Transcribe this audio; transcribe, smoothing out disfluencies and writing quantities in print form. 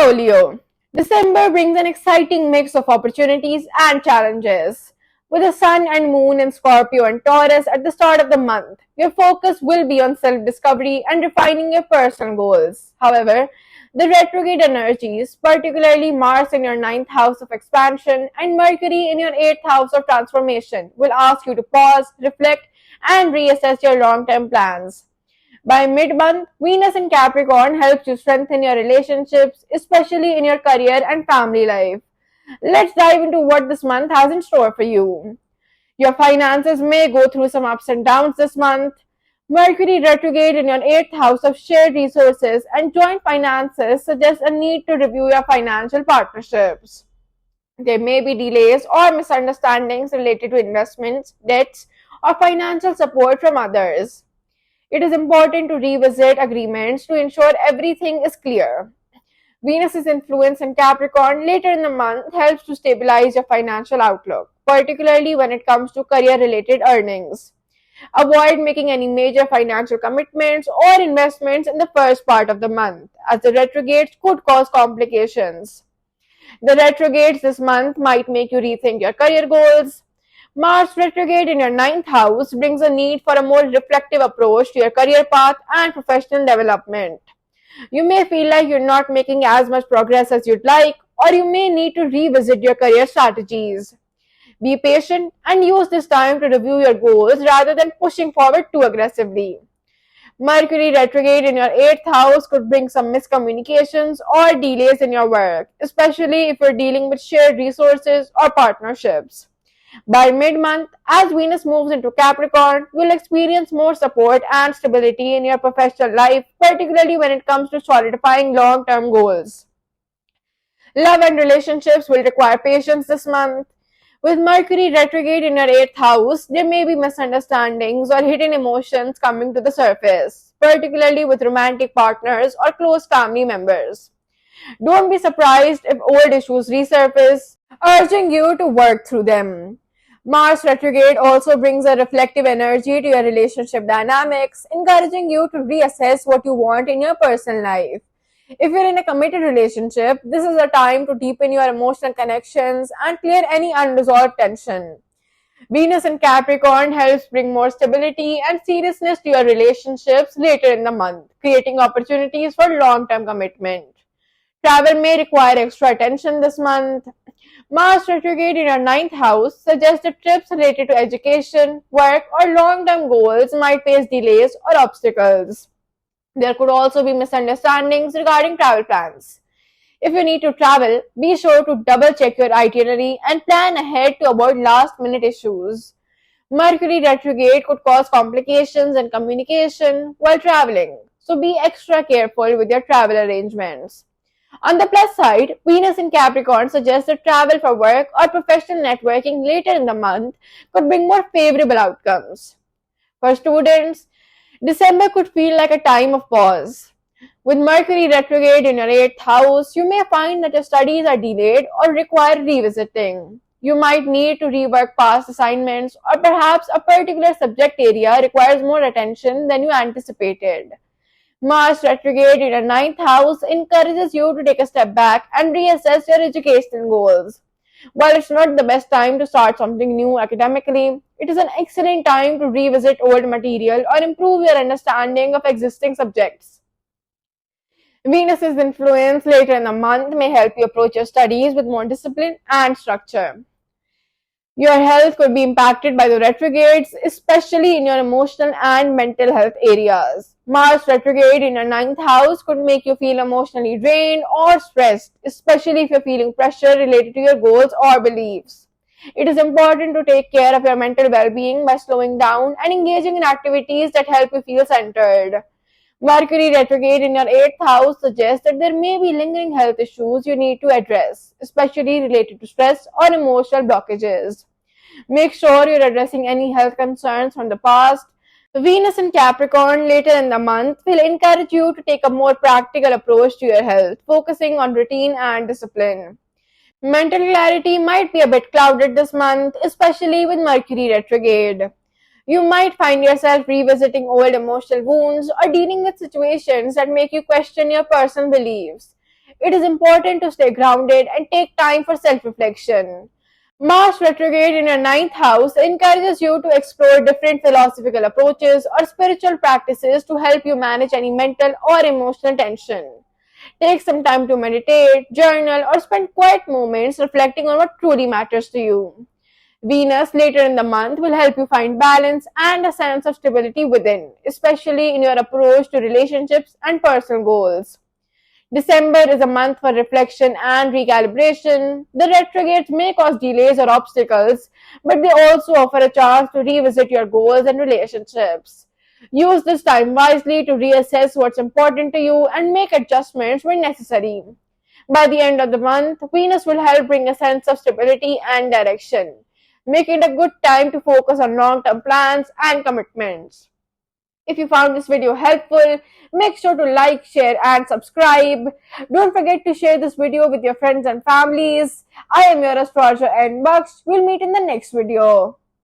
Hello, Leo. December brings an exciting mix of opportunities and challenges. With the Sun and Moon in Scorpio and Taurus at the start of the month, your focus will be on self discovery and refining your personal goals. However, the retrograde energies, particularly Mars in your ninth house of expansion and Mercury in your eighth house of transformation, will ask you to pause, reflect, and reassess your long term plans. By mid-month, Venus in Capricorn helps you strengthen your relationships, especially in your career and family life. Let's dive into what this month has in store for you. Your finances may go through some ups and downs this month. Mercury retrograde in your 8th house of shared resources and joint finances suggests a need to review your financial partnerships. There may be delays or misunderstandings related to investments, debts, or financial support from others. It is important to revisit agreements to ensure everything is clear. Venus's influence in Capricorn later in the month helps to stabilize your financial outlook, particularly when it comes to career related earnings. Avoid making any major financial commitments or investments in the first part of the month, as the retrogrades could cause complications. The retrogrades this month might make you rethink your career goals. Mars retrograde in your ninth house brings a need for a more reflective approach to your career path and professional development. You may feel like you're not making as much progress as you'd like, or you may need to revisit your career strategies. Be patient and use this time to review your goals rather than pushing forward too aggressively. Mercury retrograde in your 8th house could bring some miscommunications or delays in your work, especially if you're dealing with shared resources or partnerships. By mid-month, as Venus moves into Capricorn, you'll experience more support and stability in your professional life, particularly when it comes to solidifying long-term goals. Love and relationships will require patience this month. With Mercury retrograde in your 8th house, there may be misunderstandings or hidden emotions coming to the surface, particularly with romantic partners or close family members. Don't be surprised if old issues resurface, urging you to work through them. Mars retrograde also brings a reflective energy to your relationship dynamics, encouraging you to reassess what you want in your personal life. If you're in a committed relationship, this is a time to deepen your emotional connections and clear any unresolved tension. Venus in Capricorn helps bring more stability and seriousness to your relationships later in the month, creating opportunities for long-term commitment. Travel may require extra attention this month. Mars retrograde in your ninth house suggests that trips related to education, work, or long-term goals might face delays or obstacles. There could also be misunderstandings regarding travel plans. If you need to travel, be sure to double check your itinerary and plan ahead to avoid last minute issues. Mercury retrograde could cause complications in communication while traveling, so be extra careful with your travel arrangements. On the plus side, Venus in Capricorn suggests that travel for work or professional networking later in the month could bring more favorable outcomes. For students, December could feel like a time of pause. With Mercury retrograde in your 8th house, you may find that your studies are delayed or require revisiting. You might need to rework past assignments, or perhaps a particular subject area requires more attention than you anticipated. Mars retrograde in your ninth house encourages you to take a step back and reassess your educational goals. While it's not the best time to start something new academically, it is an excellent time to revisit old material or improve your understanding of existing subjects. Venus's influence later in the month may help you approach your studies with more discipline and structure. Your health could be impacted by the retrogrades, especially in your emotional and mental health areas. Mars retrograde in your ninth house could make you feel emotionally drained or stressed, especially if you're feeling pressure related to your goals or beliefs. It is important to take care of your mental well-being by slowing down and engaging in activities that help you feel centered. Mercury retrograde in your 8th house suggests that there may be lingering health issues you need to address, especially related to stress or emotional blockages. Make sure you're addressing any health concerns from the past. Venus in Capricorn later in the month will encourage you to take a more practical approach to your health, focusing on routine and discipline. Mental clarity might be a bit clouded this month, especially with Mercury retrograde. You might find yourself revisiting old emotional wounds or dealing with situations that make you question your personal beliefs. it is important to stay grounded and take time for self-reflection. Mars retrograde in your ninth house encourages you to explore different philosophical approaches or spiritual practices to help you manage any mental or emotional tension. Take some time to meditate, journal, or spend quiet moments reflecting on what truly matters to you. Venus later in the month will help you find balance and a sense of stability within, especially in your approach to relationships and personal goals. December is a month for reflection and recalibration. The retrogrades may cause delays or obstacles, but they also offer a chance to revisit your goals and relationships. Use this time wisely to reassess what's important to you and make adjustments when necessary. By the end of the month, Venus will help bring a sense of stability and direction, making it a good time to focus on long term plans and commitments. If you found this video helpful, make sure to like, share and subscribe. Don't forget to share this video with your friends and families. I am your astrologer and Baksh. We'll meet in the next video.